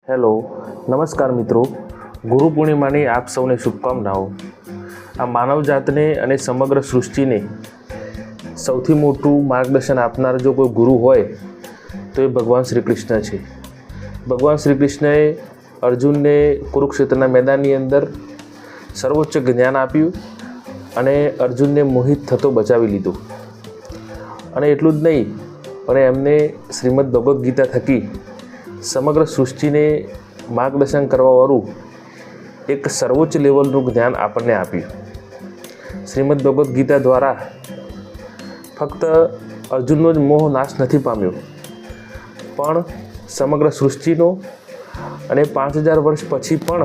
Hello, નમસ્કાર મિત્રો. ગુરુ પૂર્ણિમાની આપ સૌને શુભકામનાઓ. આ માનવજાતને અને સમગ્ર સૃષ્ટિને સૌથી મોટું માર્ગદર્શન આપનાર જો કોઈ ગુરુ હોય તો એ ભગવાન શ્રી કૃષ્ણ છે. ભગવાન શ્રી કૃષ્ણએ અર્જુનને કુરુક્ષેત્રના મેદાનની અંદર સર્વોચ્ચ જ્ઞાન આપ્યું અને અર્જુનને મોહિત થતો બચાવી લીધો. અને એટલું જ નહીં, પણ એમને શ્રીમદ ભગવદ્ ગીતા થકી સમગ્ર સૃષ્ટિને માર્ગદર્શન કરવાવાળું એક સર્વોચ્ચ લેવલનું જ્ઞાન આપણને આપ્યું. શ્રીમદ ભગવદ્ ગીતા દ્વારા ફક્ત અર્જુનનો જ મોહ નાશ નથી પામ્યો, પણ સમગ્ર સૃષ્ટિનો, અને 5000 વર્ષ પછી પણ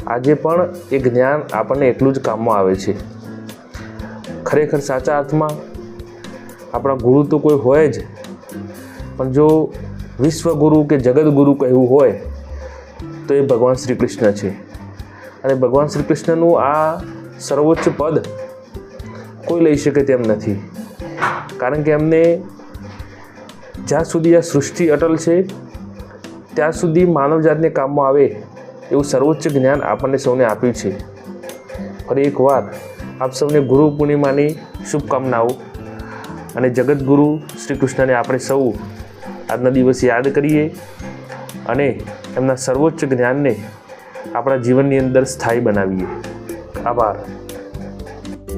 આજે પણ એ જ્ઞાન આપણને એટલું જ કામમાં આવે છે. ખરેખર સાચા અર્થમાં આપણા ગુરુ તો કોઈ હોય જ, પણ જો વિશ્વગુરુ કે જગતગુરુ કહેવું હોય તો એ ભગવાન શ્રી કૃષ્ણ છે. અને ભગવાન શ્રી કૃષ્ણનું આ સર્વોચ્ચ પદ કોઈ લઈ શકે તેમ નથી, કારણ કે એમને જ્યાં સુધી આ સૃષ્ટિ અટલ છે ત્યાં સુધી માનવજાતને કામમાં આવે એવું સર્વોચ્ચ જ્ઞાન આપણને સૌને આપ્યું છે. ફરી એકવાર આપ સૌને ગુરુ પૂર્ણિમાની શુભકામનાઓ. અને જગતગુરુ શ્રી કૃષ્ણને આપણે સૌ આજના દિવસે યાદ કરીએ અને એમના સર્વોચ્ચ જ્ઞાનને આપણા જીવનની અંદર સ્થાયી બનાવીએ. આભાર.